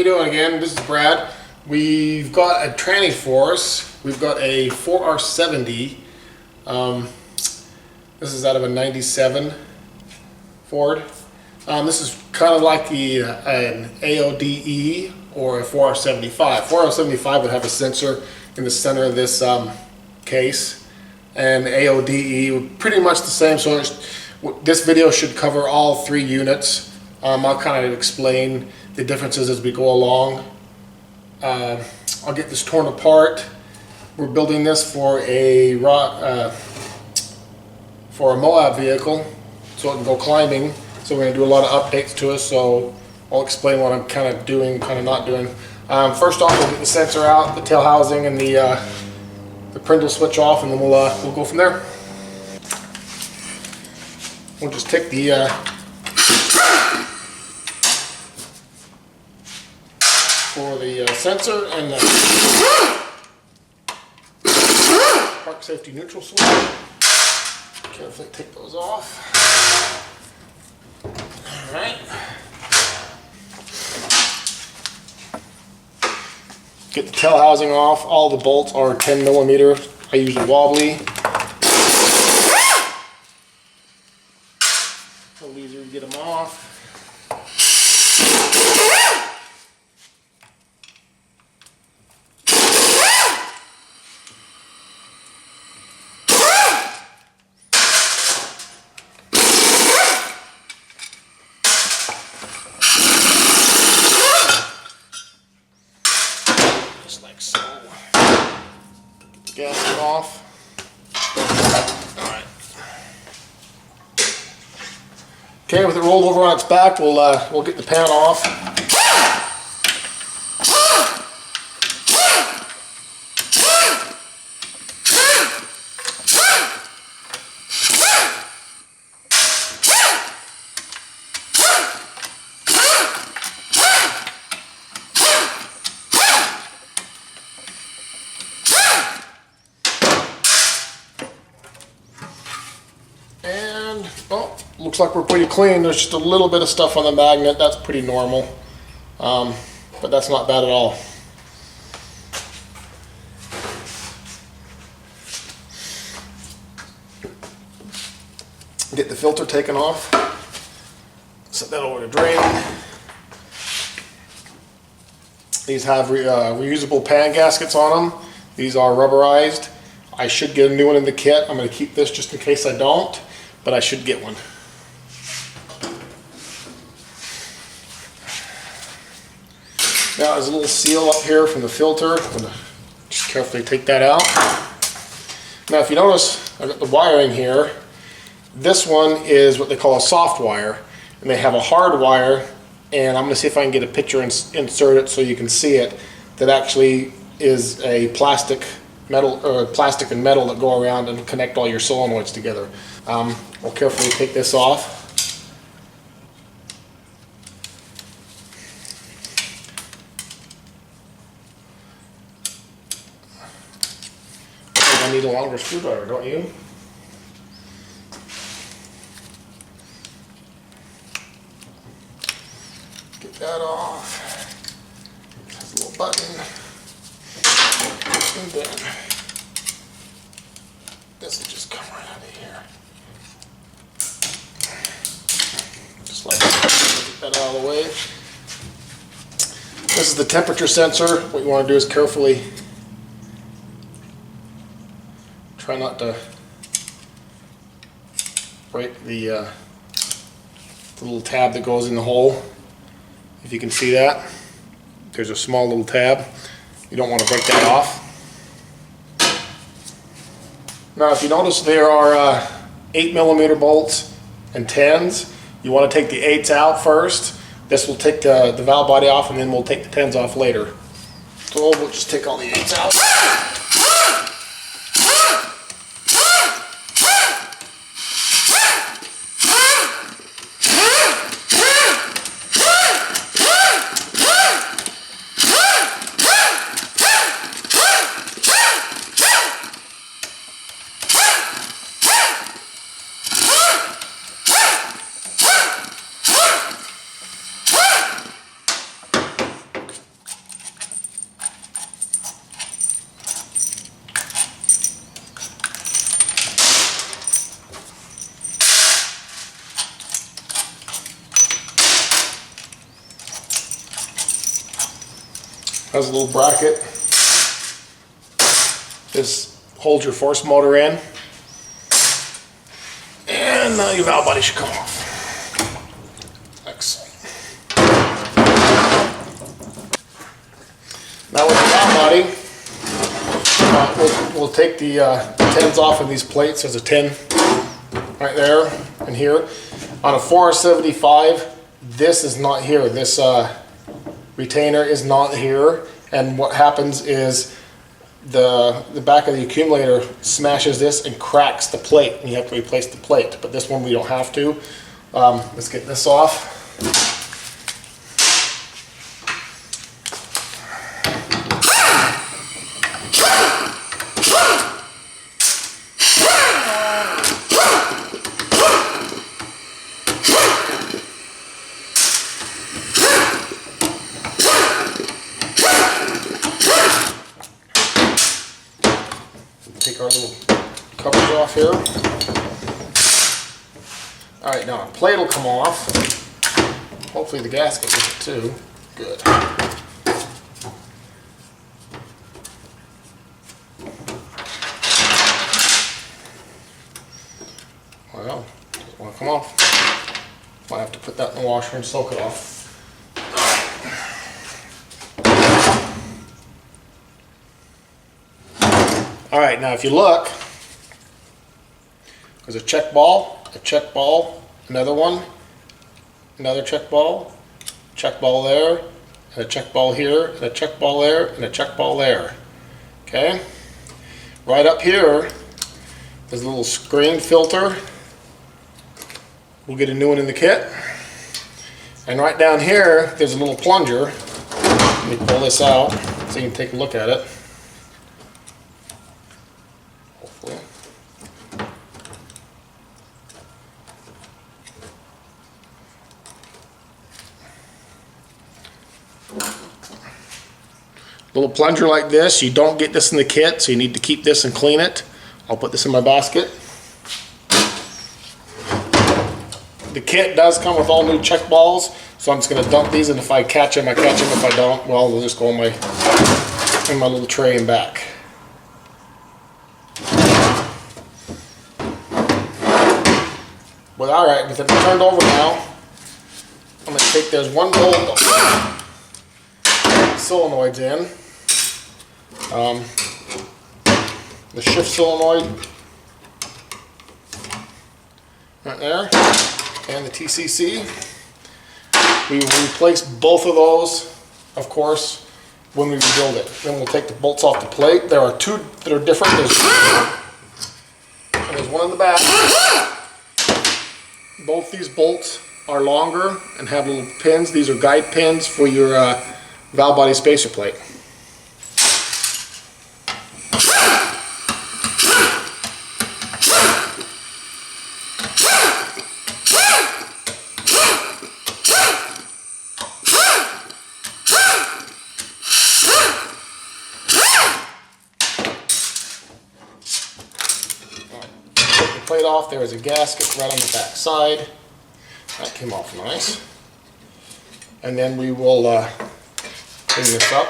you doing again? This is Brad. We've got a tranny for us. We've got a 4R70. This is out of a 97 Ford. This is kind of like an AODE or a 4R75. 4R75 would have a sensor in the center of this case, and AODE would pretty much the same. So this video should cover all three units. I'll kind of explain the differences as we go along. I'll get this torn apart. We're building this for a Moab vehicle, so it can go climbing. So we're going to do a lot of updates to it. So I'll explain what I'm kind of doing, kind of not doing. First off, we'll get the sensor out, the tail housing, and the Prindle switch off, and then we'll go from there. We'll just take the for the sensor and the park safety neutral switch. Carefully take those off. Alright. Get the tail housing off. All the bolts are 10mm. I use a wobbly. A little easier to get them off. Just like so. Get the gasket off. Alright. Okay, with it rolled over on its back, we'll get the pan off. And, well, looks like we're pretty clean. There's just a little bit of stuff on the magnet. That's pretty normal. But that's not bad at all. Get the filter taken off. Set that over to drain. These have reusable pan gaskets on them. These are rubberized. I should get a new one in the kit. I'm going to keep this just in case I don't, but I should get one. Now there's a little seal up here from the filter. I'm going to just carefully take that out. Now if you notice, I've got the wiring here. This one is what they call a soft wire, and they have a hard wire, and I'm going to see if I can get a picture and insert it so you can see it. That actually is a plastic and metal that go around and connect all your solenoids together. We'll carefully take this off. I need a longer screwdriver, don't you? Get that off. There's a little button. And then this will just come right out of here. Just like that. Get that out of the way. This is the temperature sensor. What you want to do is carefully try not to break the little tab that goes in the hole. If you can see that, there's a small little tab. You don't want to break that off. Now if you notice there are 8mm bolts and 10s. You want to take the 8s out first. This will take the valve body off, and then we'll take the 10s off later. So we'll just take all the 8s out. has a little bracket. This holds your force motor in. And now your valve body should come off. Excellent. Now with the valve body, we'll take the tins off of these plates. There's a tin right there and here. On a 475, this is not here. This retainer is not here. And what happens is the back of the accumulator smashes this and cracks the plate, and you have to replace the plate. But this one we don't have to. Let's get this off. Take our little covers off here. Alright, now a plate will come off. Hopefully the gasket with it too. Good. Well, doesn't want to come off. Might have to put that in the washer and soak it off. Alright, now if you look, there's a check ball, another one, another check ball there, and a check ball here, and a check ball there, and a check ball there. Okay? Right up here, there's a little screen filter. We'll get a new one in the kit. And right down here, there's a little plunger. Let me pull this out so you can take a look at it. Little plunger like this. You don't get this in the kit, so you need to keep this and clean it. I'll put this in my basket. The kit does come with all new check balls, so I'm just going to dump these, and if I catch them, I catch them. If I don't, well, they'll just go in my little tray and back. Well, alright, with it turned over now, I'm going to take, there's one bolt solenoids in. The shift solenoid right there, and the TCC. We will replace both of those, of course, when we rebuild it. Then we'll take the bolts off the plate. There are two that are different. There's one in the back. Both these bolts are longer and have little pins. These are guide pins for your valve body spacer plate. Take the plate off. There is a gasket right on the back side. That came off nice. And then we will clean this up.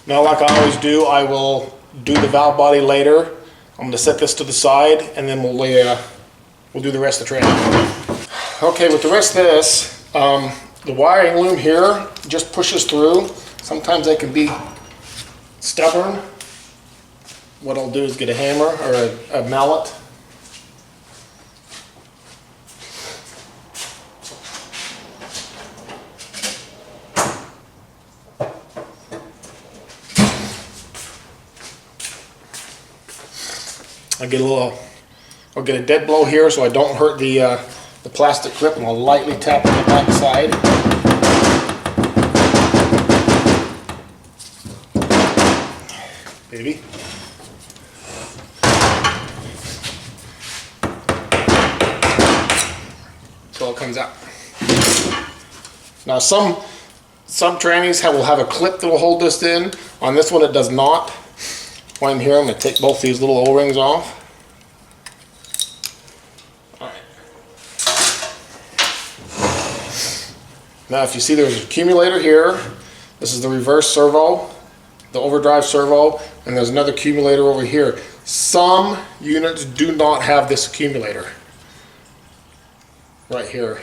Now, like I always do, I will do the valve body later. I'm going to set this to the side, and then we'll do the rest of the training. Okay, with the rest of this, the wiring loom here just pushes through. Sometimes they can be stubborn. What I'll do is get a hammer or a mallet. I'll get a dead blow here so I don't hurt the plastic clip, and I'll lightly tap on the back side. Baby. So it comes out. Now some trannies will have a clip that will hold this in. On this one it does not. While I'm here, I'm going to take both these little O-rings off. Alright. Now if you see there's an accumulator here, this is the reverse servo, the overdrive servo, and there's another accumulator over here. Some units do not have this accumulator right here.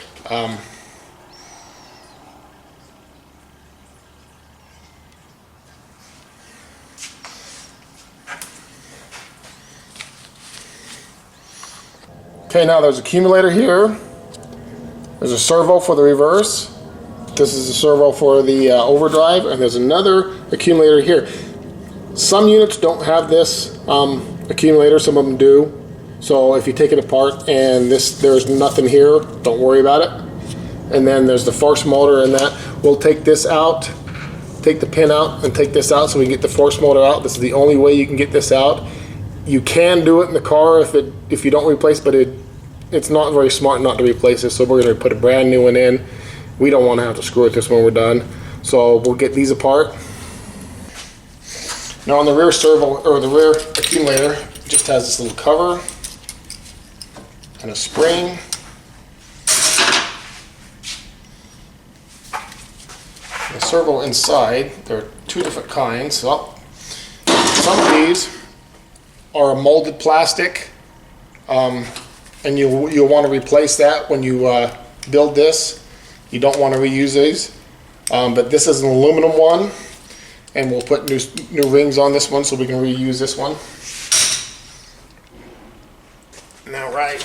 Okay, now there's an accumulator here. There's a servo for the reverse. This is a servo for the overdrive, and there's another accumulator here. Some units don't have this accumulator, some of them do. So if you take it apart and there's nothing here, don't worry about it. And then there's the force motor and that. We'll take this out, take the pin out and take this out so we can get the force motor out. This is the only way you can get this out. You can do it in the car if you don't replace, but it's not very smart not to replace this, so we're going to put a brand new one in. We don't want to have to screw with this when we're done. So we'll get these apart. Now on the rear servo, or the rear accumulator, it just has this little cover and a spring. The servo inside, there are two different kinds. Well, some of these are a molded plastic, and you'll want to replace that when you build this. You don't want to reuse these, but this is an aluminum one, and we'll put new rings on this one so we can reuse this one. Now, right,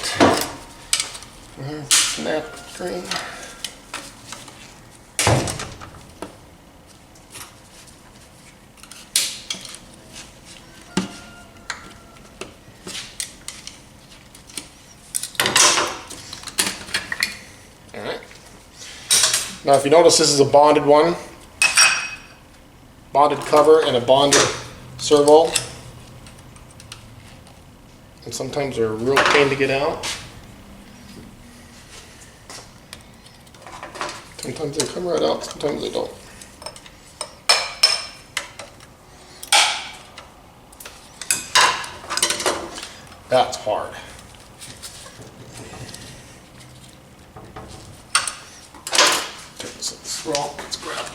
snap string. Now if you notice, this is a bonded one, bonded cover and a bonded servo, and sometimes they're a real pain to get out. Sometimes they come right out, sometimes they don't. That's hard. Let's grab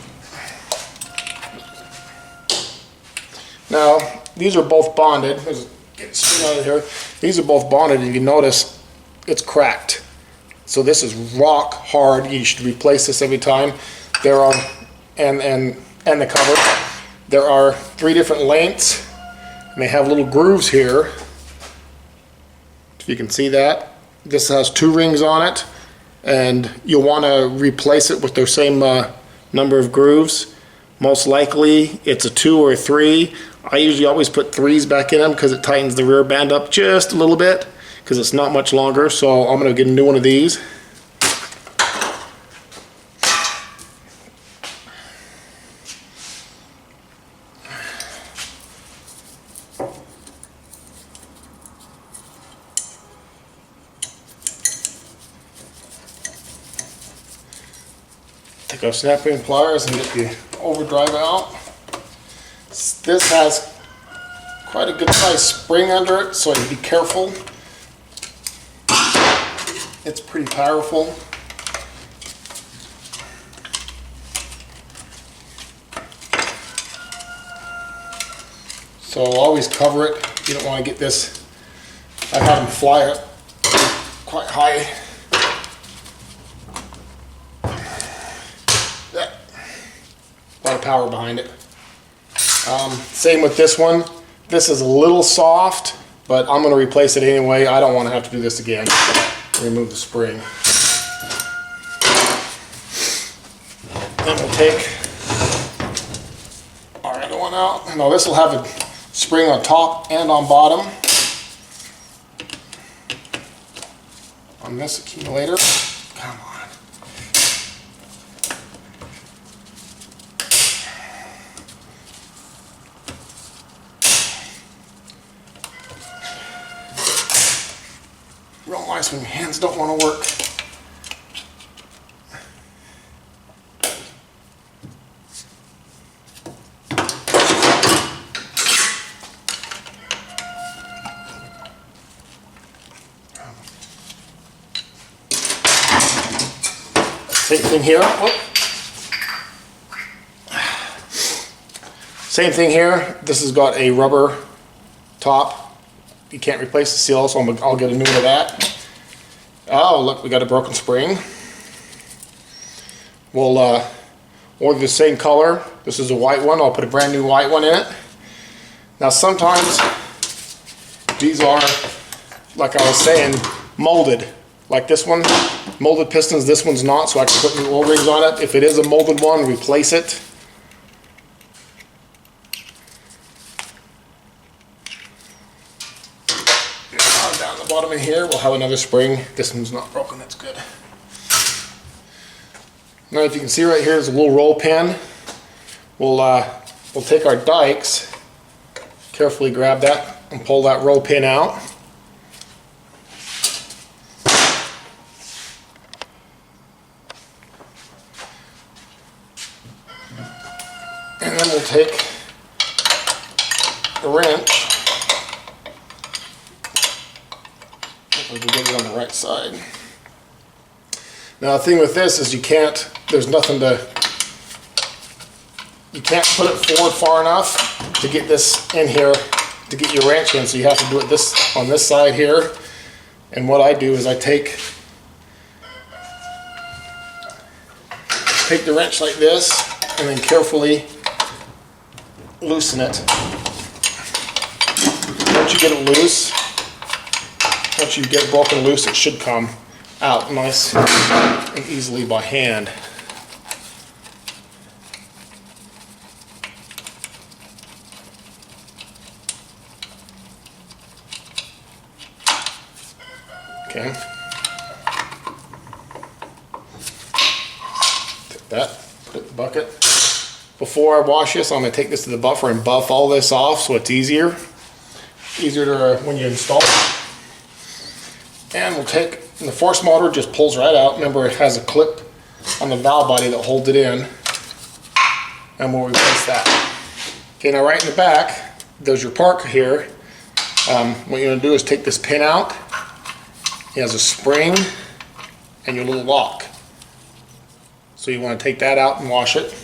it. Now these are both bonded. Get it straight out of here. These are both bonded, and you notice it's cracked. So this is rock hard. You should replace this every time. There are and the cover. There are 3 different lengths, and they have little grooves here. If you can see that, this has 2 rings on it. And you'll want to replace it with the same number of grooves. Most likely it's a 2 or a 3. I usually always put 3s back in them because it tightens the rear band up just a little bit because it's not much longer. So I'm going to get a new one of these. Take our snap ring pliers and get the overdrive out. This has quite a good sized spring under it, so you be careful. It's pretty powerful. So always cover it. You don't want to get this. I have them fly it quite high. A lot of power behind it. Same with this one. This is a little soft, but I'm going to replace it anyway. I don't want to have to do this again. Remove the spring. Then we'll take our other one out. Now this will have a spring on top and on bottom on this accumulator. Come on. Real nice when your hands don't want to work. Same thing here. Whoop. Same thing here. This has got a rubber top. You can't replace the seal, so I'll get a new one of that. Oh, look, we got a broken spring. We'll order the same color. This is a white one. I'll put a brand new white one in it. Now sometimes these are, like I was saying, molded. Like this one, molded pistons. This one's not, so I can put new O-rings on it. If it is a molded one, replace it. Down the bottom of here, we'll have another spring. This one's not broken, that's good. Now, if you can see right here, there's a little roll pin. We'll take our dikes, carefully grab that and pull that roll pin out. And then we'll take the wrench. Hopefully we get it on the right side. Now the thing with this is you can't put it forward far enough to get this in here, to get your wrench in, so you have to do it on this side here. And what I do is I take the wrench like this and then carefully loosen it. Once you get it loose, once you get it broken loose, it should come out nice and easily by hand. Okay. Take that, put it in the bucket. Before I wash this, I'm going to take this to the buffer and buff all this off so it's easier to when you install it. And we'll take, and the force motor just pulls right out. Remember, it has a clip on the valve body that holds it in, and we'll replace that. Okay, now right in the back, there's your park here. What you're going to do is take this pin out. It has a spring and your little lock. So you want to take that out and wash it.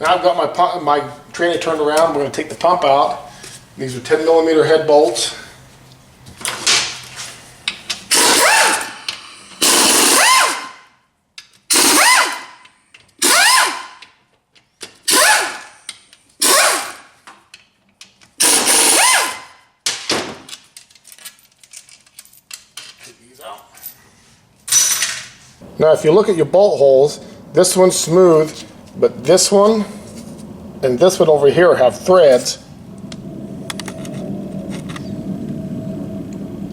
Now I've got my tranny turned around. We're going to take the pump out. These are 10mm head bolts. Take these out. Now if you look at your bolt holes, this one's smooth, but this one and this one over here have threads.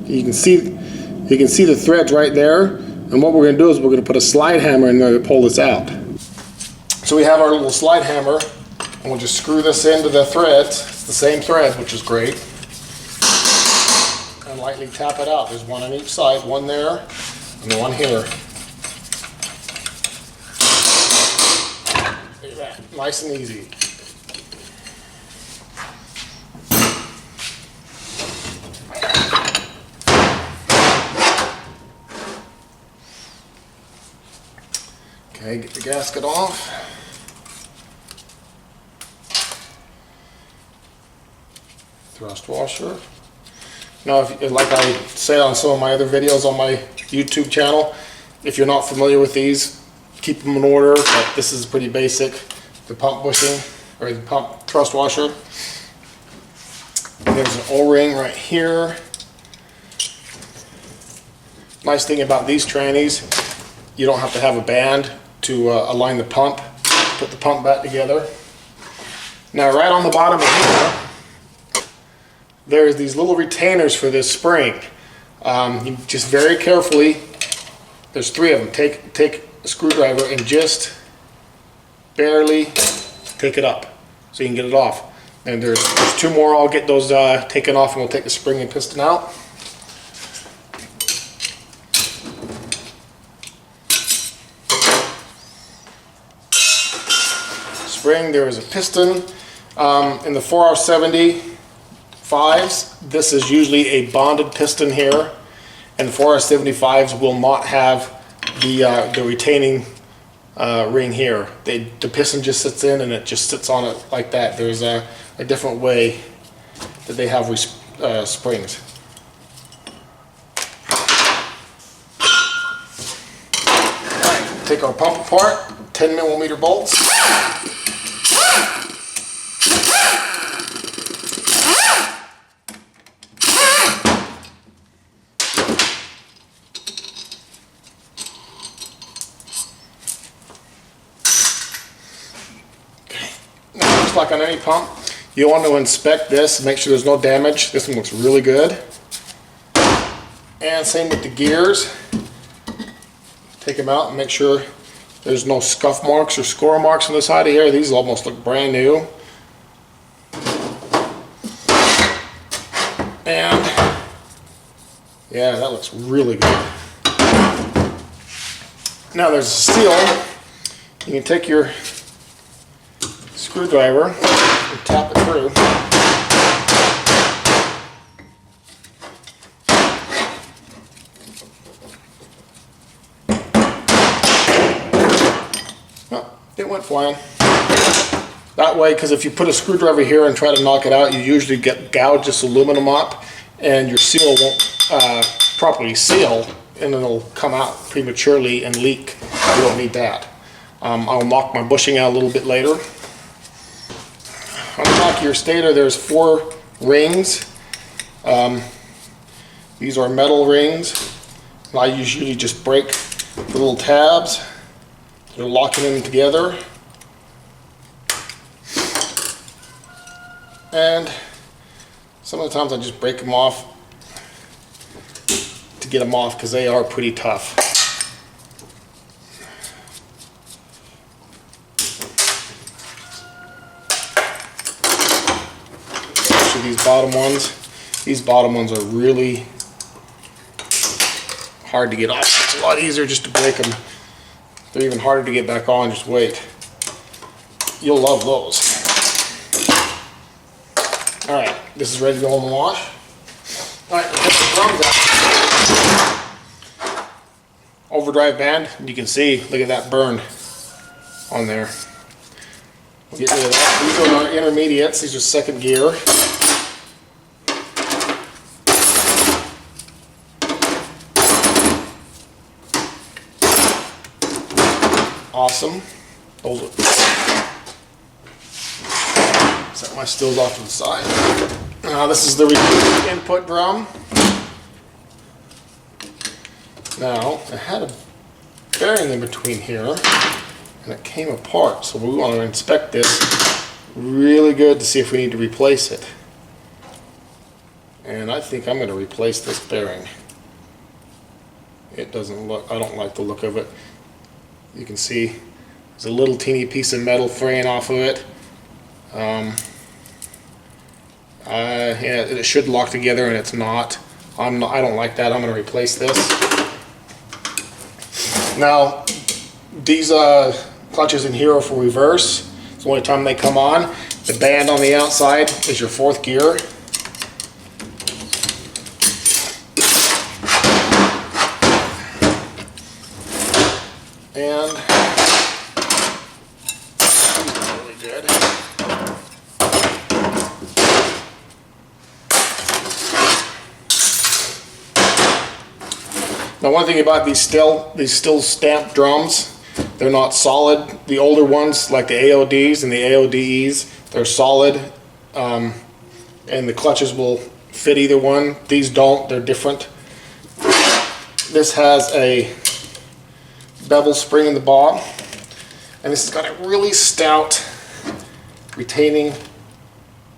You can see the threads right there, and what we're going to do is we're going to put a slide hammer in there to pull this out. So we have our little slide hammer, and we'll just screw this into the threads. It's the same thread, which is great, and lightly tap it out. There's one on each side, one there and one here. Look at that, nice and easy. Okay, get the gasket off. Thrust washer. Now, like I said on some of my other videos on my YouTube channel, if you're not familiar with these, keep them in order, but this is pretty basic. The pump bushing, or the pump thrust washer. There's an O-ring right here. Nice thing about these trannies, you don't have to have a band to align the pump, put the pump back together. Now right on the bottom of here, there's these little retainers for this spring. You just very carefully, there's 3 of them, take a screwdriver and just barely take it up so you can get it off. And there's 2 more. I'll get those taken off and we'll take the spring and piston out. Spring, there is a piston. In the 4R75s, this is usually a bonded piston here, and the 4R75s will not have the retaining ring here. The piston just sits in and it just sits on it like that. There's a different way that they have springs. Alright, take our pump apart, 10mm bolts. Like on any pump, you want to inspect this, make sure there's no damage. This one looks really good. And same with the gears. Take them out and make sure there's no scuff marks or score marks on the side of here. These almost look brand new. And yeah, that looks really good. Now there's a seal. You can take your screwdriver and tap it through. Oh, it went flying. That way, because if you put a screwdriver here and try to knock it out, you usually get gouged this aluminum up and your seal won't properly seal and it'll come out prematurely and leak. You don't need that. I'll knock my bushing out a little bit later. On the back of your stator, there's 4 rings. These are metal rings. I usually just break the little tabs. They're locking them together. And some of the times I just break them off to get them off because they are pretty tough. These bottom ones are really hard to get off. It's a lot easier just to break them. They're even harder to get back on. Just wait. You'll love those. Alright, this is ready to go home and wash. Alright, we'll get the drums out. Overdrive band, you can see, look at that burn on there. We'll get rid of that. These are our intermediates, these are second gear. Awesome. Those are. Set my stills off to the side. Now this is the input drum. Now I had a bearing in between here and it came apart, so we want to inspect this really good to see if we need to replace it. And I think I'm going to replace this bearing. It doesn't look, I don't like the look of it. You can see there's a little teeny piece of metal fraying off of it. Yeah, it should lock together and it's not. I don't like that. I'm going to replace this. Now, these clutches in here are for reverse. It's the only time they come on. The band on the outside is your 4th gear. And really good. Now, one thing about these still stamped drums, they're not solid. The older ones, like the AODs and the AODEs, they're solid, and the clutches will fit either one. These don't, they're different. This has a bevel spring in the bottom, and this has got a really stout retaining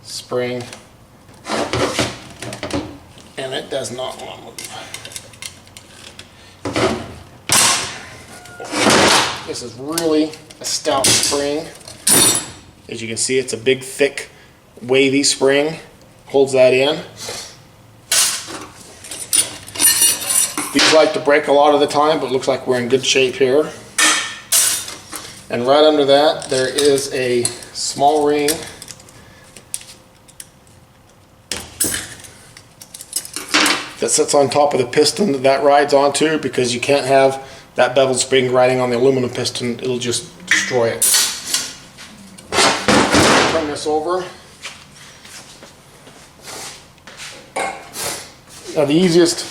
spring, and it does not want to move. This is really a stout spring. As you can see, it's a big, thick, wavy spring. Holds that in. These like to break a lot of the time, but it looks like we're in good shape here. And right under that, there is a small ring that sits on top of the piston that rides onto, because you can't have that bevel spring riding on the aluminum piston, it'll just destroy it. Turn this over. Now the easiest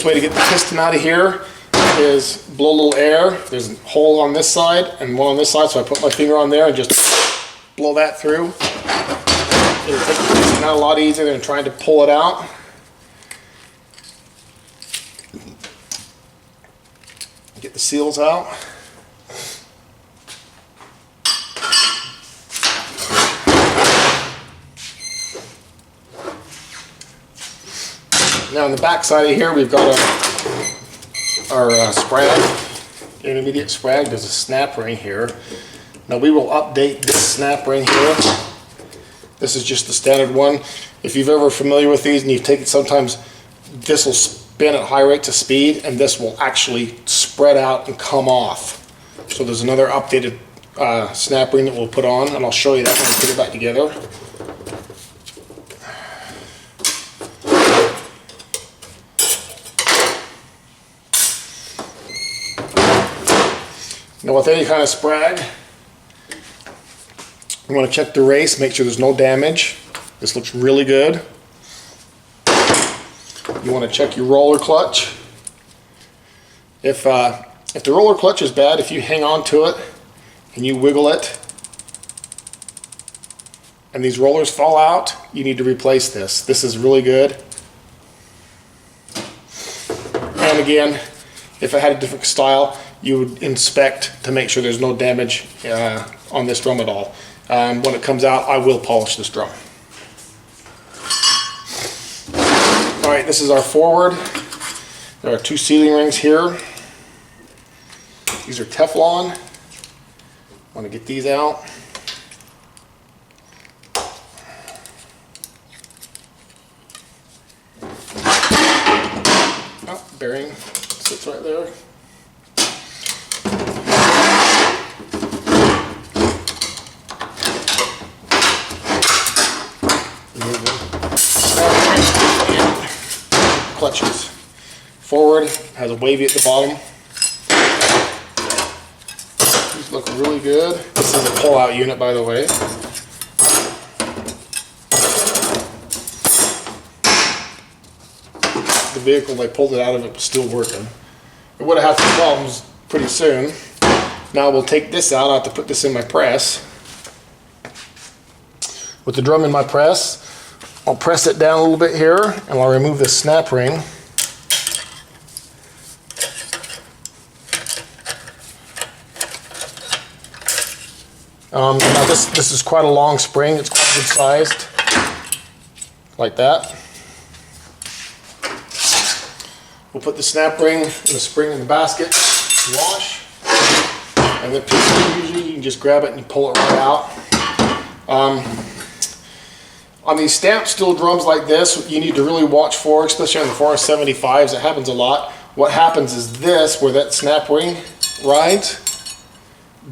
way to get the piston out of here is blow a little air. There's a hole on this side and one on this side, so I put my finger on there and just blow that through. It'll take the piston out a lot easier than trying to pull it out. Get the seals out. Now on the back side of here, we've got our sprag, intermediate sprag. There's a snap ring here. Now we will update this snap ring here. This is just the standard one. If you've ever familiar with these and you've taken, sometimes this will spin at high rates of speed and this will actually spread out and come off. So there's another updated snap ring that we'll put on, and I'll show you that when we put it back together. Now with any kind of sprag, you want to check the race, make sure there's no damage. This looks really good. You want to check your roller clutch. If the roller clutch is bad, if you hang on to it and you wiggle it and these rollers fall out, you need to replace this. This is really good. And again, if it had a different style, you would inspect to make sure there's no damage on this drum at all. When it comes out, I will polish this drum. Alright, this is our forward. There are two sealing rings here. These are Teflon. I want to get these out. Oh, bearing sits right there. Clutches. Forward has a wavy at the bottom. These look really good. This is a pull-out unit, by the way. The vehicle, they pulled it out of it, was still working. It would have had some problems pretty soon. Now we'll take this out. I have to put this in my press. With the drum in my press, I'll press it down a little bit here, and I'll remove this snap ring. Now this is quite a long spring. It's quite good sized, like that. We'll put the snap ring and the spring in the basket, wash, and the piston, usually you can just grab it and pull it right out. On these stamped steel drums like this, you need to really watch for, especially on the 475s, it happens a lot. What happens is this, where that snap ring rides,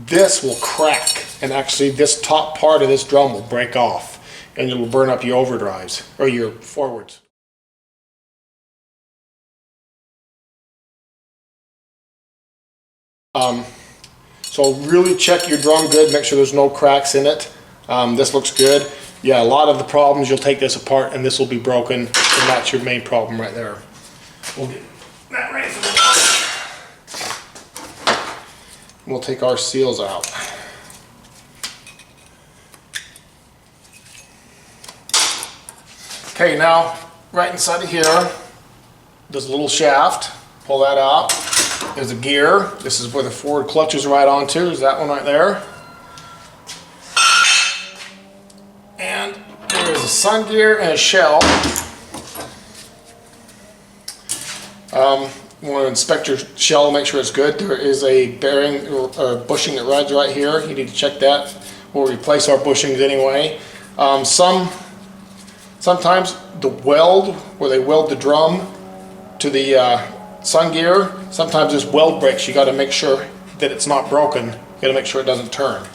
this will crack, and actually this top part of this drum will break off, and it will burn up your overdrives, or your forwards. So really check your drum good, make sure there's no cracks in it. This looks good. Yeah, a lot of the problems, you'll take this apart and this will be broken, and that's your main problem right there. We'll get that ready for the wash. We'll take our seals out. Okay, now right inside of here, there's a little shaft. Pull that out. There's a gear. This is where the forward clutch is right onto. Is that one right there? And there's a sun gear and a shell. You want to inspect your shell, make sure it's good. There is a bearing or bushing that runs right here. You need to check that. We'll replace our bushings anyway. Sometimes the weld, where they weld the drum to the sun gear, sometimes this weld breaks. You got to make sure that it's not broken. You got to make sure it doesn't turn.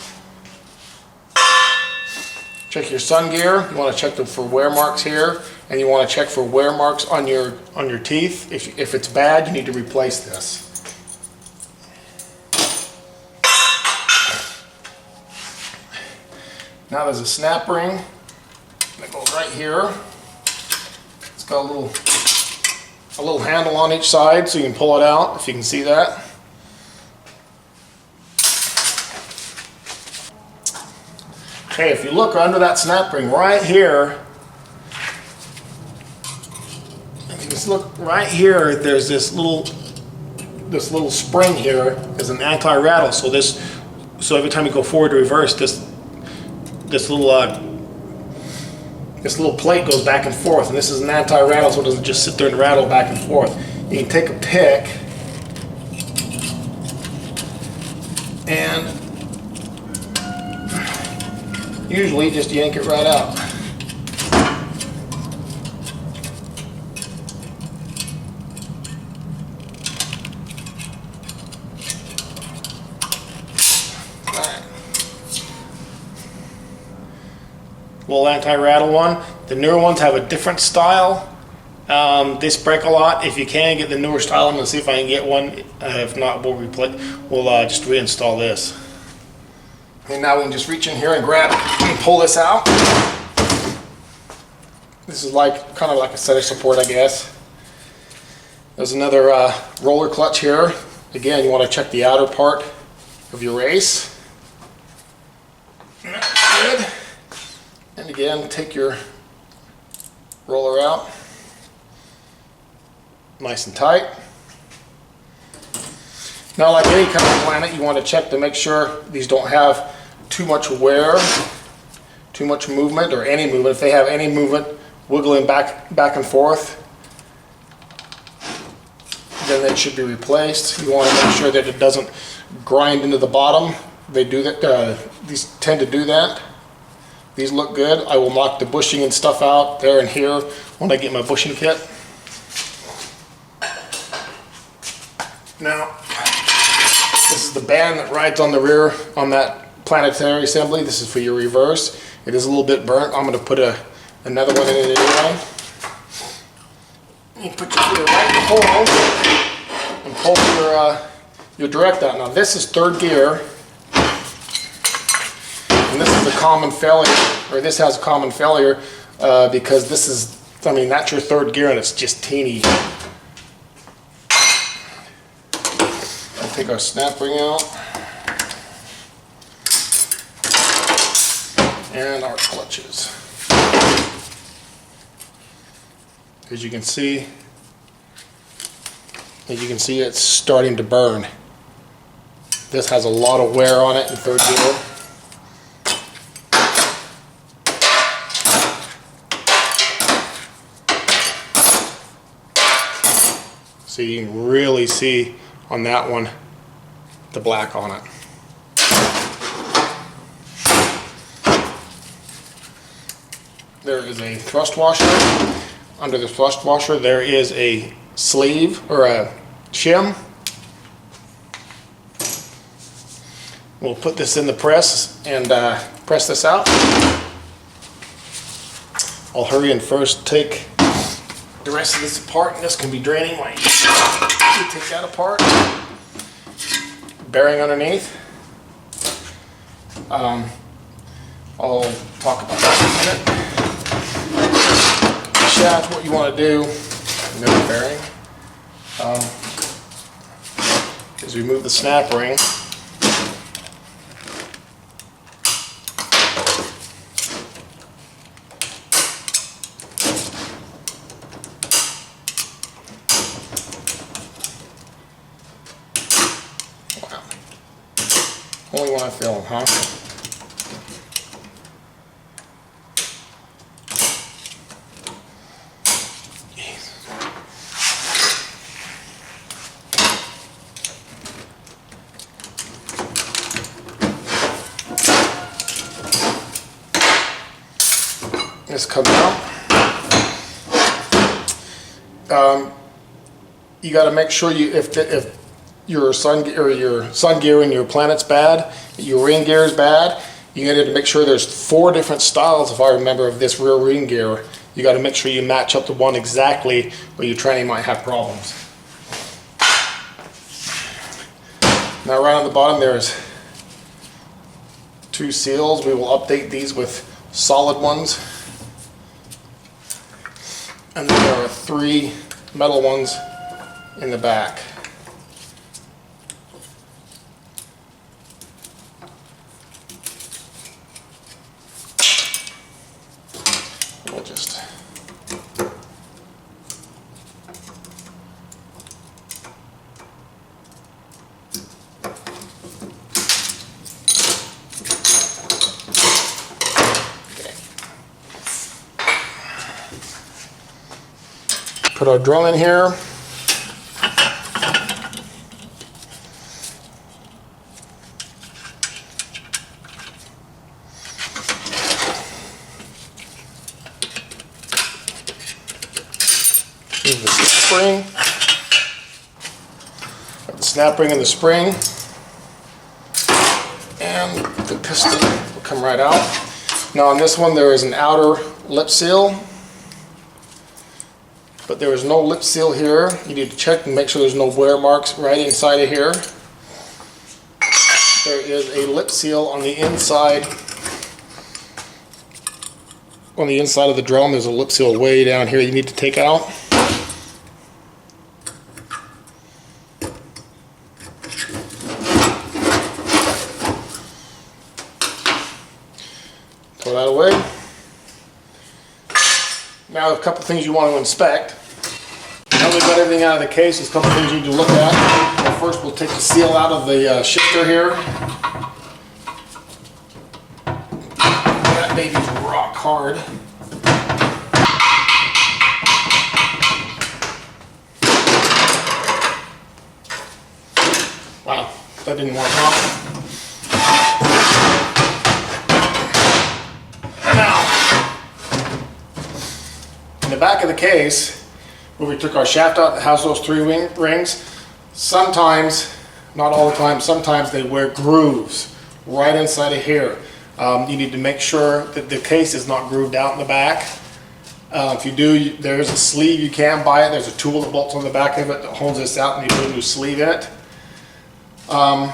Check your sun gear. You want to check them for wear marks here, and you want to check for wear marks on your teeth. If it's bad, you need to replace this. Now there's a snap ring that goes right here. It's got a little handle on each side so you can pull it out, if you can see that. Okay, if you look under that snap ring right here, if you just look right here, there's this little spring here is an anti-rattle. So every time you go forward to reverse, this little plate goes back and forth, and this is an anti-rattle, so it doesn't just sit there and rattle back and forth. You can take a pick and usually just yank it right out. Little anti-rattle one. The newer ones have a different style. This break a lot. If you can get the newer style, I'm gonna see if I can get one. If not, we'll just reinstall this. And now we can just reach in here and grab and pull this out. This is kind of like a center support, I guess. There's another roller clutch here. Again, you want to check the outer part of your race. Good. And again, take your roller out. Nice and tight. Now, like any kind of Planet, you want to check to make sure these don't have too much wear, too much movement, or any movement. If they have any movement wiggling back and forth, then they should be replaced. You want to make sure that it doesn't grind into the bottom. They do that. These tend to do that. These look good. I will knock the bushing and stuff out there and here when I get my bushing kit. Now, this is the band that rides on the rear on that Planetary assembly. This is for your reverse. It is a little bit burnt. I'm going to put another one in it anyway. You put your gear right in the hole and pull your direct out. Now this is third gear, and this is a common failure, or this has a common failure because this is, that's your third gear and it's just teeny. I'll take our snap ring out. And our clutches. As you can see, it's starting to burn. This has a lot of wear on it in third gear. So you can really see on that one the black on it. There is a thrust washer. Under the thrust washer there is a sleeve or a shim. We'll put this in the press and press this out. I'll hurry and first take the rest of this apart, and this can be draining while you take that apart. Bearing underneath. I'll talk about that in a minute. Shaft, what you want to do, another bearing, is remove the snap ring. Wow. Only when I film, huh? This comes out. You got to make sure if your sun gear and your Planet's bad, your ring gear is bad, You got to make sure there's 4 different styles, if I remember, of this rear ring gear. You got to make sure you match up to one exactly, or your tranny might have problems. Now right on the bottom there's 2 seals. We will update these with solid ones. And then there are 3 metal ones in the back. We'll just put our drum in here. Move the spring. Got the snap ring in the spring. And the piston will come right out. Now on this one there is an outer lip seal, but there is no lip seal here. You need to check and make sure there's no wear marks right inside of here. There is a lip seal on the inside. On the inside of the drum, there's a lip seal way down here you need to take out. Throw that away. Now a couple things you want to inspect. Now we've got everything out of the case, there's a couple things you need to look at. Well, first we'll take the seal out of the shifter here. That baby's rock hard. Wow, that didn't work off. In the back of the case, where we took our shaft out that has those 3 rings, sometimes, not all the time, sometimes they wear grooves right inside of here. You need to make sure that the case is not grooved out in the back. If you do, there's a sleeve you can buy it. There's a tool that bolts on the back of it that holds this out, and you put a new sleeve in it. The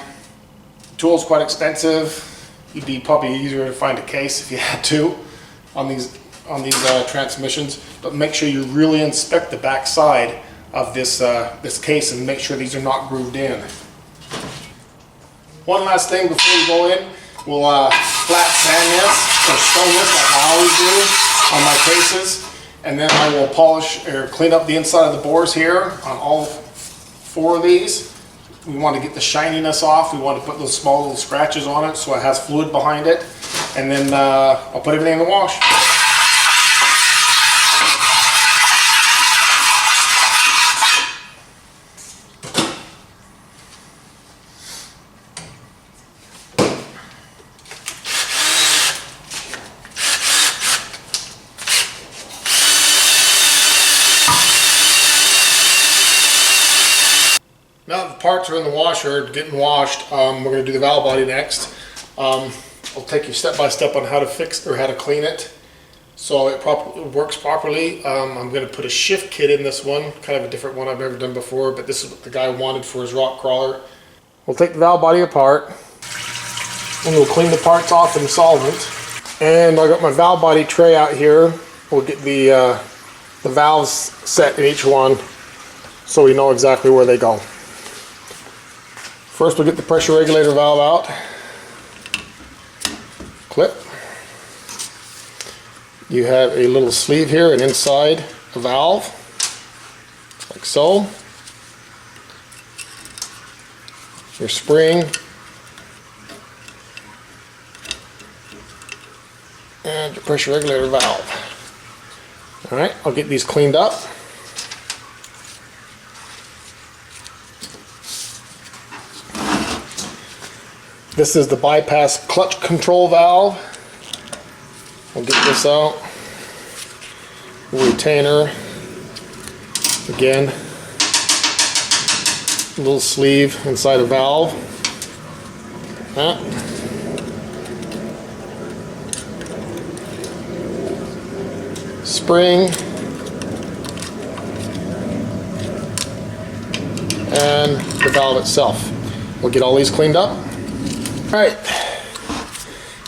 tool is quite expensive. It'd be probably easier to find a case if you had to on these transmissions, but make sure you really inspect the back side of this this case and make sure these are not grooved in. One last thing before we go in, we'll flat sand this or stone this like I always do on my cases, and then I will polish or clean up the inside of the bores here on all 4 of these. We want to get the shininess off. We want to put those small little scratches on it so it has fluid behind it, and then I'll put everything in the wash. Now that the parts are in the washer, getting washed, we're going to do the valve body next. I'll take you step by step on how to fix or how to clean it so it works properly. I'm going to put a shift kit in this one, kind of a different one I've never done before, but this is what the guy wanted for his rock crawler. We'll take the valve body apart and we'll clean the parts off in solvent. And I got my valve body tray out here. We'll get the valves set in each one so we know exactly where they go. First we'll get the pressure regulator valve out. Clip. You have a little sleeve here and inside the valve, like so. Your spring. And your pressure regulator valve. Alright, I'll get these cleaned up. This is the bypass clutch control valve. We'll get this out. Retainer. Again, a little sleeve inside a valve. That. spring, and the valve itself. We'll get all these cleaned up. All right,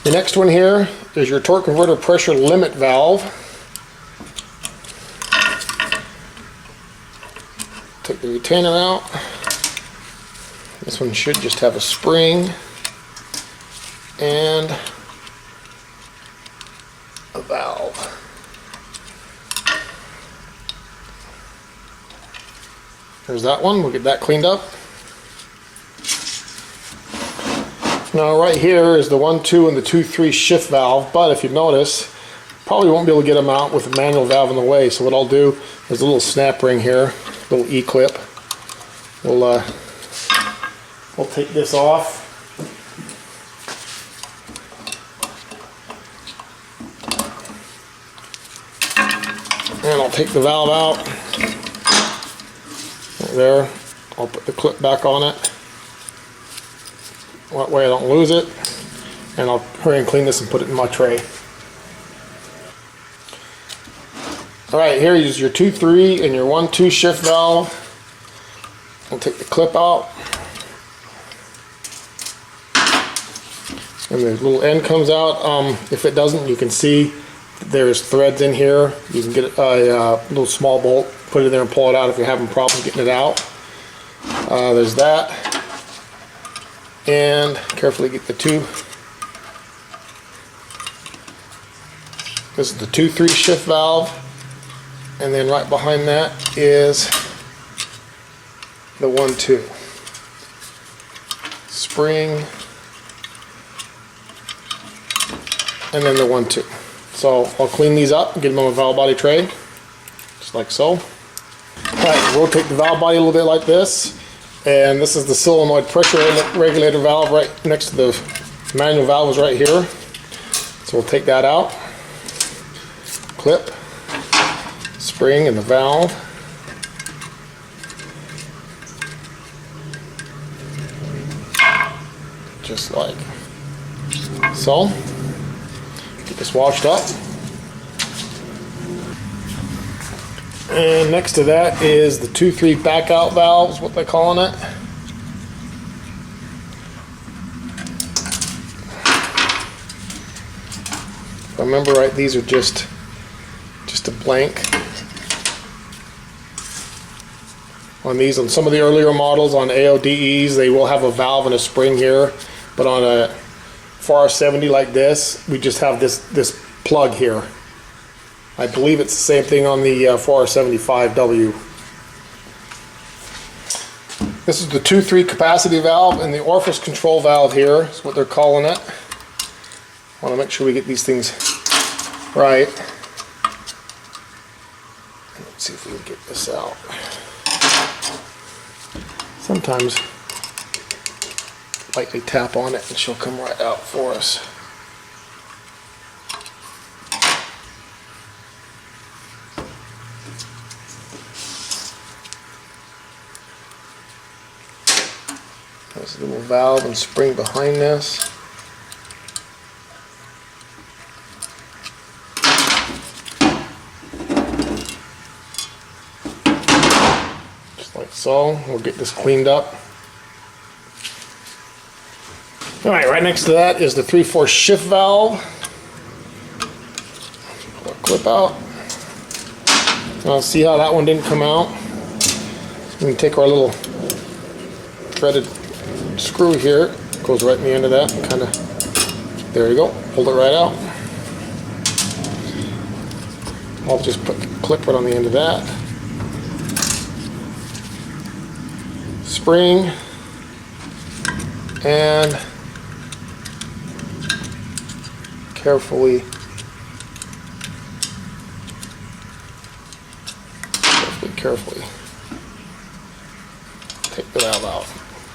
the next one here is your torque converter pressure limit valve. Take the retainer out. This one should just have a spring and a valve. There's that one. We'll get that cleaned up. Now right here is the 1-2 and the 2-3 shift valve, but if you notice, probably won't be able to get them out with the manual valve in the way. So what I'll do is a little snap ring here, little E-clip. We'll take this off. And I'll take the valve out. Right there. I'll put the clip back on it. That way I don't lose it. And I'll hurry and clean this and put it in my tray. Alright, here is your 2-3 and your 1-2 shift valve. I'll take the clip out. And the little end comes out. If it doesn't, you can see there's threads in here. You can get a little small bolt, put it in there and pull it out if you're having problems getting it out. There's that. And carefully get the two. This is the 2-3 shift valve. And then right behind that is the 1-2. Spring. And then the 1-2. So I'll clean these up and get them on a valve body tray. Just like so. Alright, rotate the valve body a little bit like this. And this is the solenoid pressure regulator valve right next to the manual valve is right here. So we'll take that out. Clip. Spring and the valve. Just like so. Get this washed up. And next to that is the 2-3 back out valve, is what they're calling it. If I remember right, these are just a blank. On these, on some of the earlier models on AODEs, they will have a valve and a spring here, but on a 4R70 like this, we just have this plug here. I believe it's the same thing on the 4R75W. This is the 2-3 capacity valve, and the orifice control valve here is what they're calling it. I want to make sure we get these things right. Let's see if we can get this out. Sometimes lightly tap on it and she'll come right out for us. There's a little valve and spring behind this. Just like so. We'll get this cleaned up. Alright, right next to that is the 3-4 shift valve. Pull our clip out. Now see how that one didn't come out? We can take our little threaded screw here, goes right in the end of that, kind of, there you go, hold it right out. I'll just put the clip right on the end of that. Spring, and carefully take the valve out.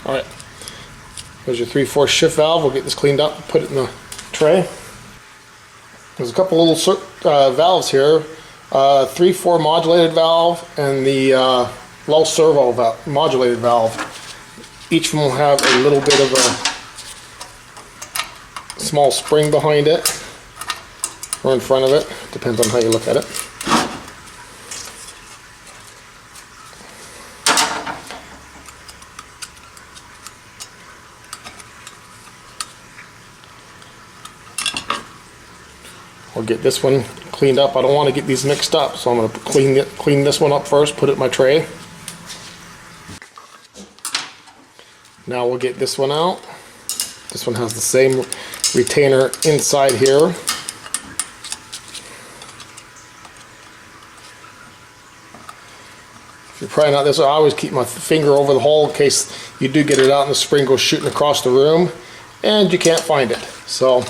Alright, there's your 3-4 shift valve. We'll get this cleaned up and put it in the tray. There's a couple little valves here. 3-4 modulated valve and the low servo valve, modulated valve. Each of them will have a little bit of a small spring behind it or in front of it, depends on how you look at it. I'll get this one cleaned up. I don't want to get these mixed up, so I'm going to clean this one up first, put it in my tray. Now we'll get this one out. This one has the same retainer inside here. If you're prying out this, I always keep my finger over the hole in case you do get it out and the spring goes shooting across the room and you can't find it. So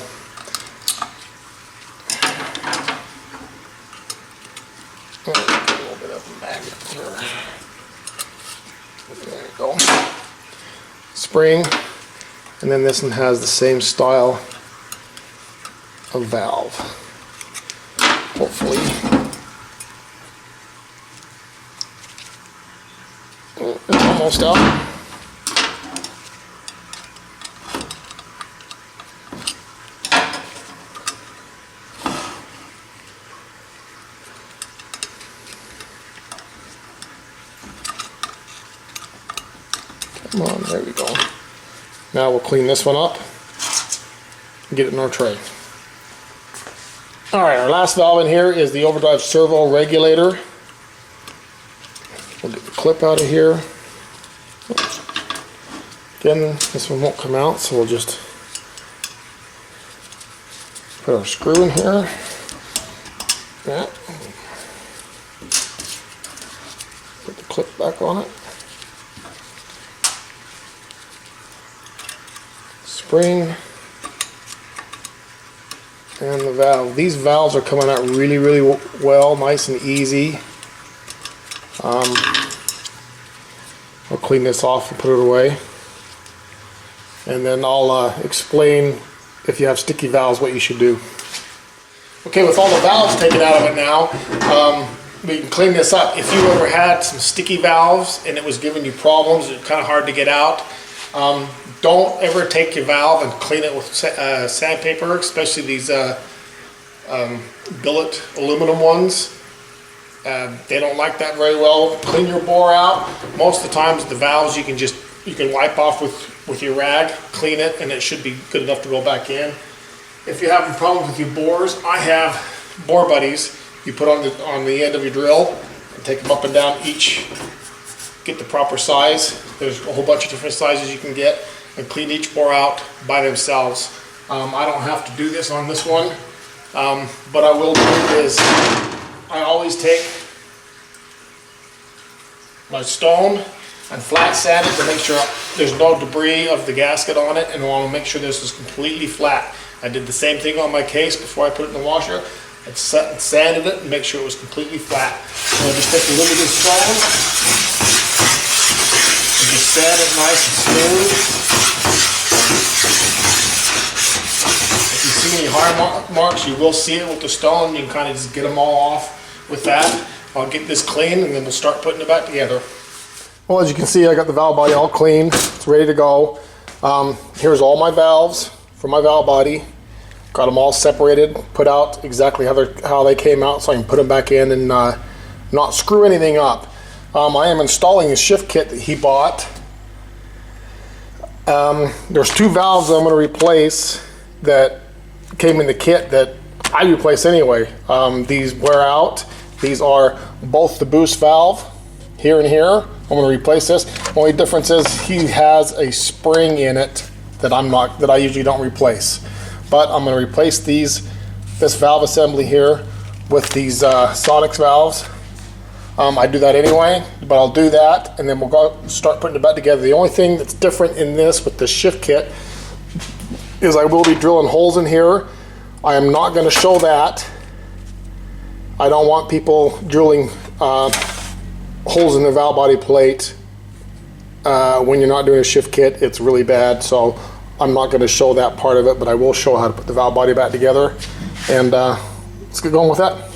a little bit of a magnet here. There you go. Spring, and then this one has the same style of valve. Hopefully. It's almost out. Come on, there we go. Now we'll clean this one up and get it in our tray. Alright, our last valve in here is the Overdrive Servo regulator. We'll get the clip out of here. Again, this one won't come out, so we'll just put our screw in here. Yeah. Put the clip back on it. Spring and the valve. These valves are coming out really well, nice and easy. I'll clean this off and put it away, and then I'll explain if you have sticky valves what you should do. Okay, with all the valves taken out of it now, we can clean this up. If you ever had some sticky valves and it was giving you problems, it's kind of hard to get out, don't ever take your valve and clean it with sandpaper, especially these billet aluminum ones. They don't like that very well. Clean your bore out. Most of the times the valves you can wipe off with your rag, clean it, and it should be good enough to go back in. If you're having problems with your bores, I have bore buddies you put on the end of your drill and take them up and down each, get the proper size. There's a whole bunch of different sizes you can get, and clean each bore out by themselves. I don't have to do this on this one, but I will do is I always take my stone and flat sand it to make sure there's no debris of the gasket on it, and I want to make sure this is completely flat. I did the same thing on my case before I put it in the washer. I sanded it and make sure it was completely flat. So I'll just take a little bit of stone and just sand it nice and smooth. If you see any hard marks, you will see it with the stone. You can kind of just get them all off with that. I'll get this clean and then we'll start putting it back together. Well, as you can see, I got the valve body all clean. It's ready to go. Here's all my valves for my valve body. Got them all separated, put out exactly how they came out, so I can put them back in and not screw anything up. I am installing the shift kit that he bought. There's two valves that I'm going to replace that came in the kit that I replace anyway. These wear out. These are both the boost valve here and here. I'm going to replace this. Only difference is he has a spring in it that I usually don't replace. But I'm going to replace this valve assembly here with these Sonics valves. I do that anyway, but I'll do that and then we'll go start putting it back together. The only thing that's different in this with the shift kit is I will be drilling holes in here. I am not going to show that. I don't want people drilling holes in the valve body plate when you're not doing a shift kit. It's really bad, so I'm not going to show that part of it, but I will show how to put the valve body back together, and let's get going with that.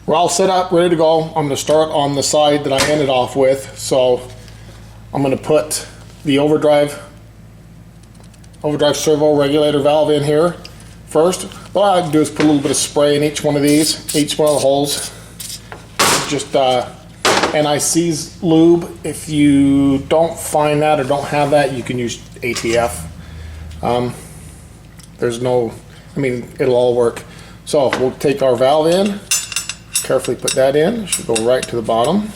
We're all set up, ready to go. I'm going to start on the side that I ended off with, so I'm going to put the Overdrive Servo regulator valve in here first. What I do is put a little bit of spray in each one of these, each one of the holes. Just NIC's lube. If you don't find that or don't have that, you can use ATF. There's no, I mean, it'll all work. So we'll take our valve in, carefully put that in, should go right to the bottom.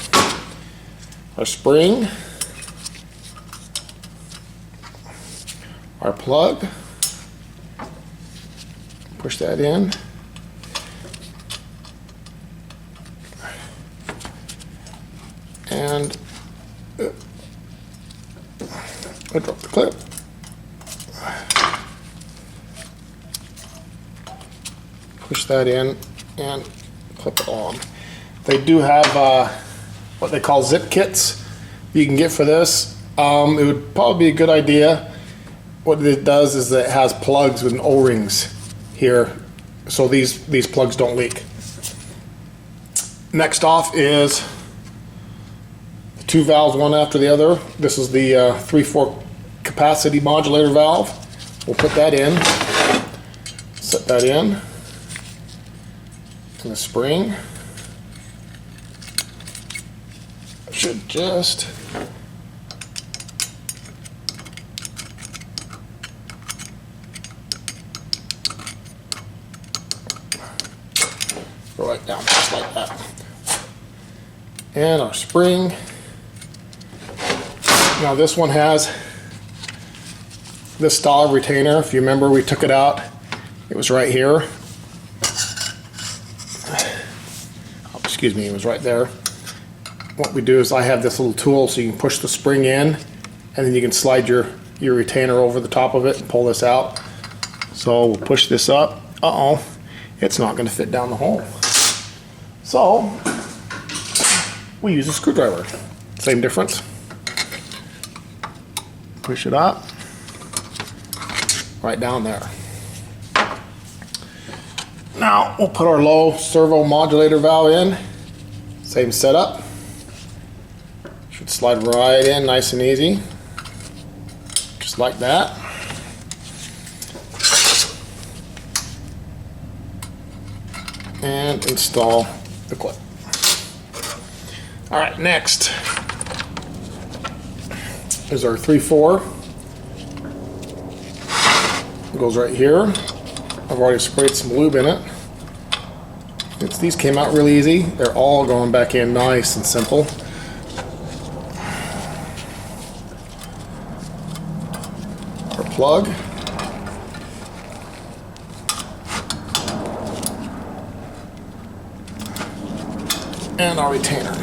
Our spring, our plug, push that in, and I dropped the clip. Push that in and clip it on. They do have what they call zip kits you can get for this. It would probably be a good idea. What it does is that it has plugs with O-rings here, so these plugs don't leak. Next off is the two valves, one after the other. This is the 3/4 capacity modulator valve. We'll put that in, set that in, and the spring should just go right down just like that. And our spring. Now this one has this style of retainer. If you remember, we took it out. It was right here. Oh, excuse me, it was right there. What we do is I have this little tool so you can push the spring in, and then you can slide your retainer over the top of it and pull this out. So we'll push this up. Uh-oh, it's not going to fit down the hole. So we use a screwdriver. Same difference. Push it up, right down there. Now we'll put our low servo modulator valve in. Same setup. Should slide right in nice and easy. Just like that. And install the clip. All right, next is our 3/4. It goes right here. I've already sprayed some lube in it. These came out really easy. They're all going back in nice and simple. Our plug. And our retainer.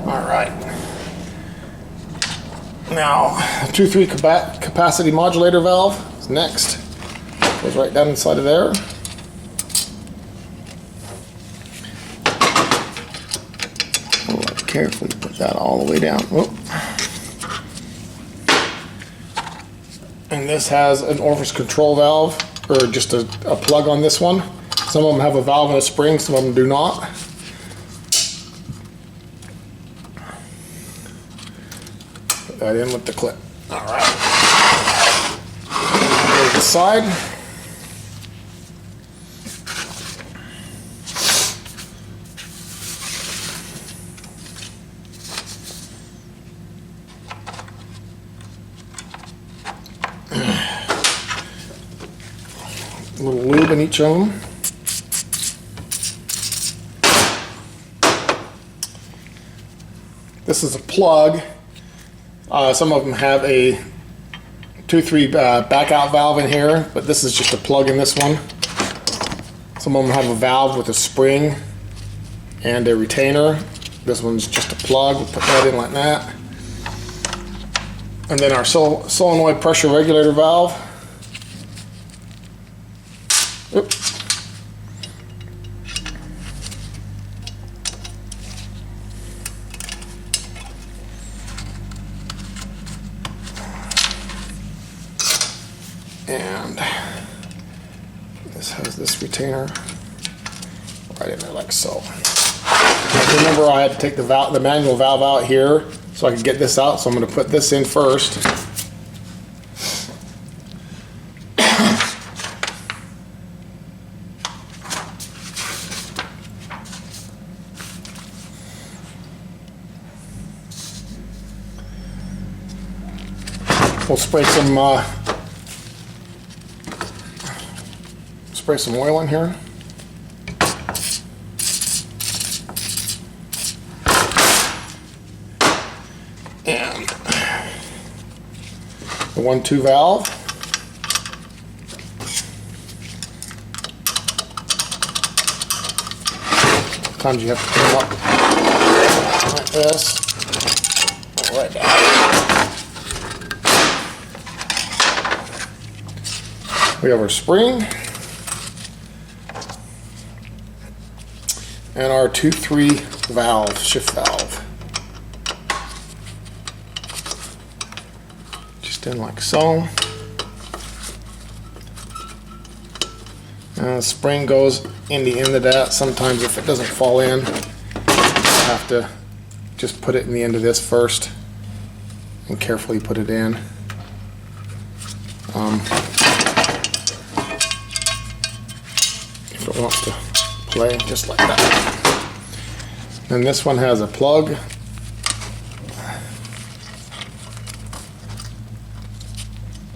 All right. Now, 2/3 capacity modulator valve is next. Goes right down inside of there. Oh, carefully put that all the way down. Oh. And this has an orifice control valve, or just a plug on this one. Some of them have a valve and a spring, some of them do not. Put that in with the clip. All right. Go to the side. A little lube in each of them. This is a plug. Some of them have a 2/3 back out valve in here, but this is just a plug in this one. Some of them have a valve with a spring and a retainer. This one's just a plug. We'll put that in like that. And then our solenoid pressure regulator valve. Oops. And this has this retainer right in there like so. Remember, I had to take the manual valve out here so I could get this out, so I'm going to put this in first. We'll spray some oil in here. And the 1-2 valve. Sometimes you have to put them up like this. Right down. We have our spring and our 2-3 valve, shift valve. Just in like so. And the spring goes in the end of that. Sometimes if it doesn't fall in, I have to just put it in the end of this first and carefully put it in. If it wants to play, just like that. And this one has a plug.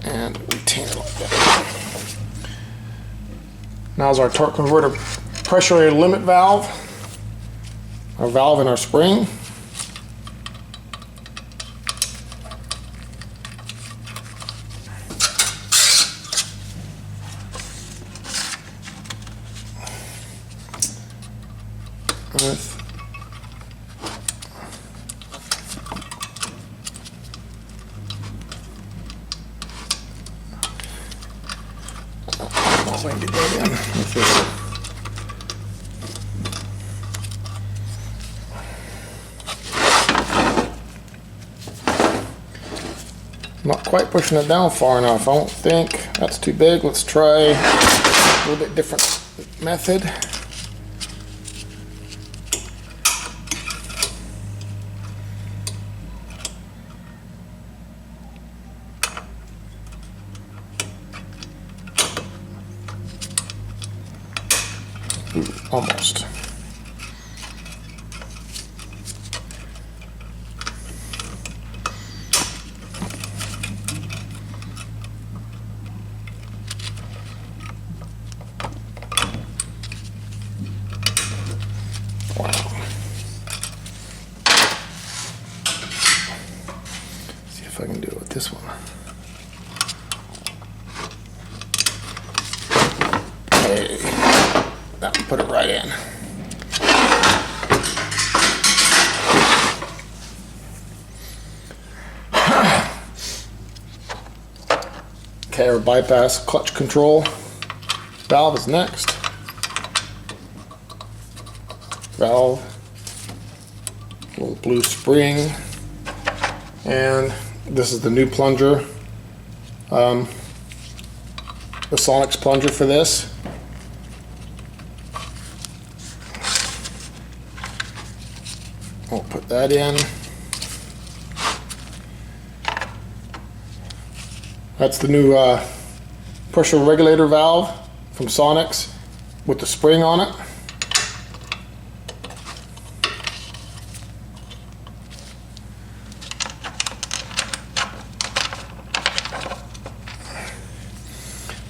And retain it like that. Now is our torque converter pressure area limit valve. Our valve in our spring. With I can get that in with this. Not quite pushing it down far enough, I don't think. That's too big. Let's try a little bit different method. Almost. Wow. See if I can do it with this one. Hey. That one, put it right in. Okay, our bypass clutch control valve is next. Valve, little blue spring, and this is the new plunger. The Sonics plunger for this. We'll put that in. That's the new pressure regulator valve from Sonics with the spring on it.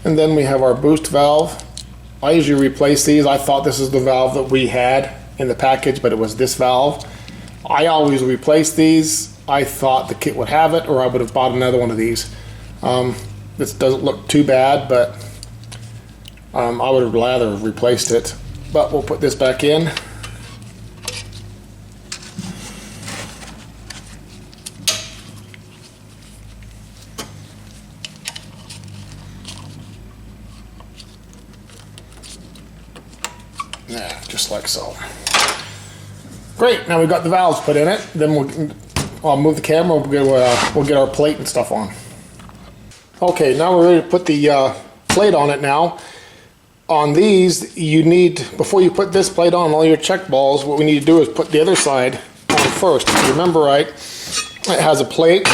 And then we have our boost valve. I usually replace these. I thought this is the valve that we had in the package, but it was this valve. I always replace these. I thought the kit would have it, or I would have bought another one of these. This doesn't look too bad, but I would have rather have replaced it. But we'll put this back in. Yeah, just like so. Great, now we've got the valves put in it. Then I'll move the camera, we'll get our plate and stuff on. Okay, now we're ready to put the plate on it now. On these, you need, before you put this plate on all your check balls, what we need to do is put the other side on first. If you remember right, it has a plate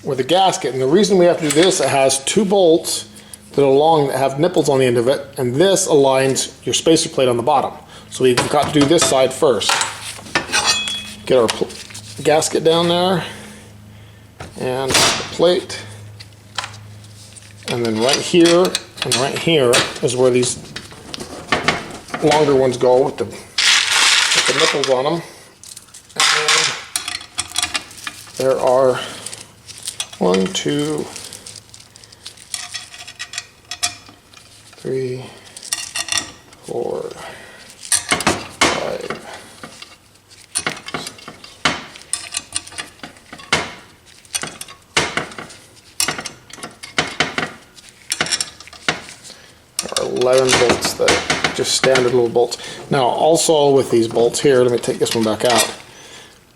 with a gasket. And the reason we have to do this, it has two bolts that are long that have nipples on the end of it, and this aligns your spacer plate on the bottom. So we've got to do this side first. Get our gasket down there, and the plate, and then right here and right here is where these longer ones go with the nipples on them. And then there are 1, 2, 3, 4, 5. There are 11 bolts that just standard little bolts. Now also with these bolts here, let me take this one back out.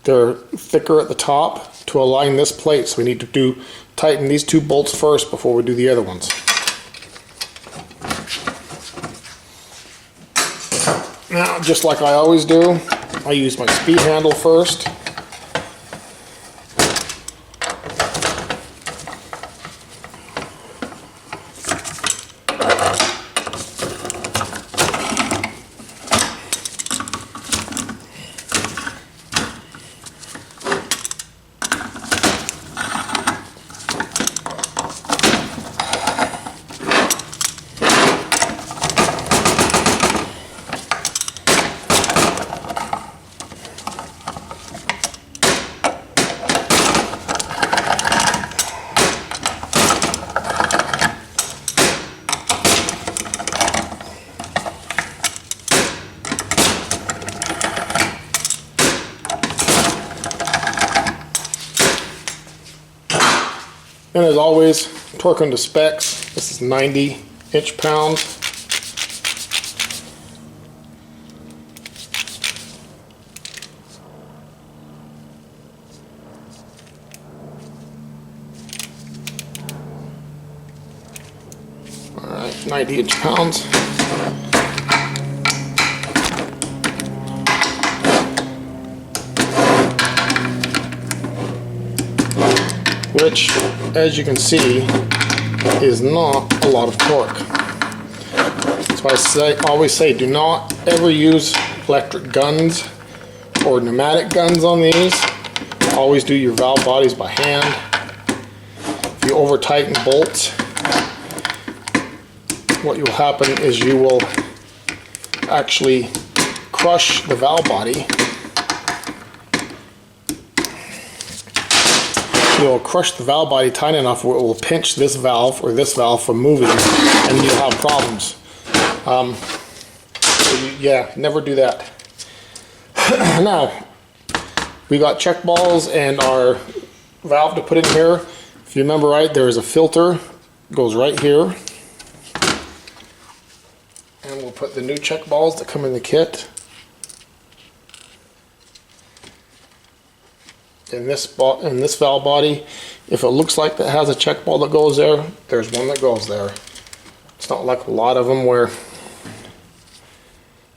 They're thicker at the top to align this plate, so we need to tighten these 2 bolts first before we do the other ones. Now, just like I always do, I use my speed handle first. And as always, torque them to specs. This is 90 inch-pounds. All right, 90 inch-pounds. Which, as you can see, is not a lot of torque. That's why I always say do not ever use electric guns or pneumatic guns on these. Always do your valve bodies by hand. If you over tighten bolts, what will happen is you will actually crush the valve body. You'll crush the valve body tight enough where it will pinch this valve or this valve from moving, and you'll have problems. Yeah, never do that. Now, we got check balls and our valve to put in here. If you remember right, there is a filter, goes right here. And we'll put the new check balls that come in the kit in this valve body. If it looks like that has a check ball that goes there, there's one that goes there. It's not like a lot of them where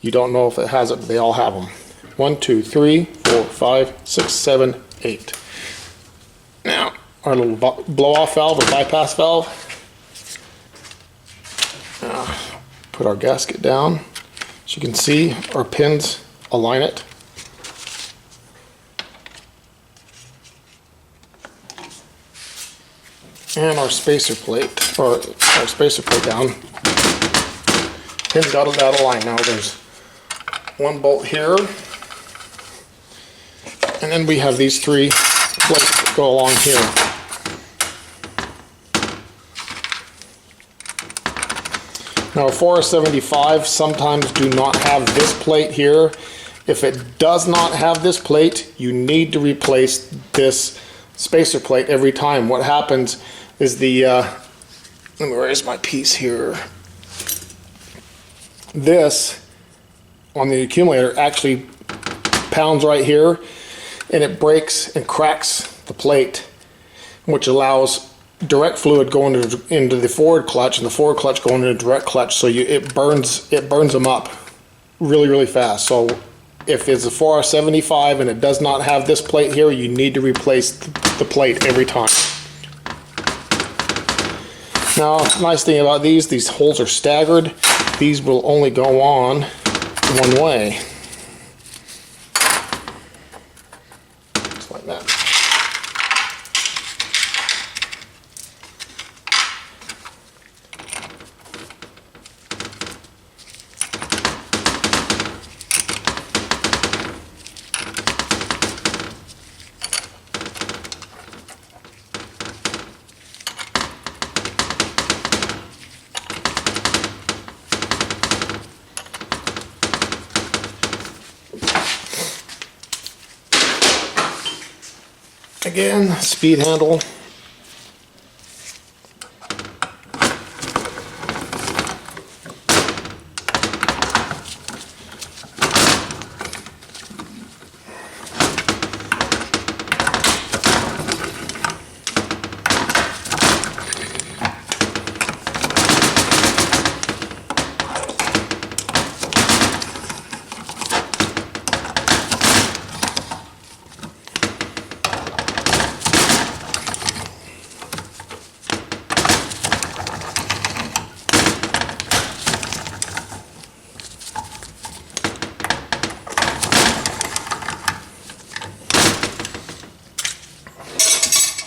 you don't know if it has it, but they all have them. 1, 2, 3, 4, 5, 6, 7, 8. Now, our little blow-off valve or bypass valve. Put our gasket down. As you can see, our pins align it. And our spacer plate, or our spacer plate down. Pins got it out of line. Now there's one bolt here, and then we have these 3 plates that go along here. Now 475 sometimes do not have this plate here. If it does not have this plate, you need to replace this spacer plate every time. What happens is where is my piece here? This on the accumulator actually pounds right here, and it breaks and cracks the plate, which allows direct fluid going into the forward clutch, and the forward clutch going into direct clutch. So it burns them up really fast. So if it's a 475 and it does not have this plate here, you need to replace the plate every time. Now, nice thing about these holes are staggered. These will only go on one way. Just like that. Again, speed handle.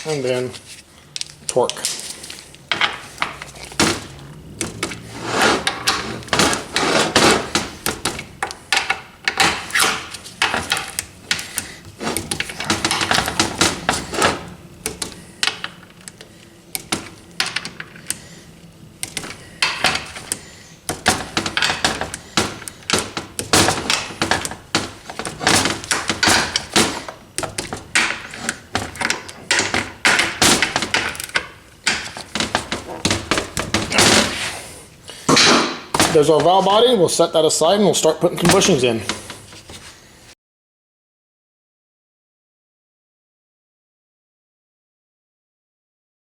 And then torque. There's our valve body. We'll set that aside and we'll start putting some bushings in.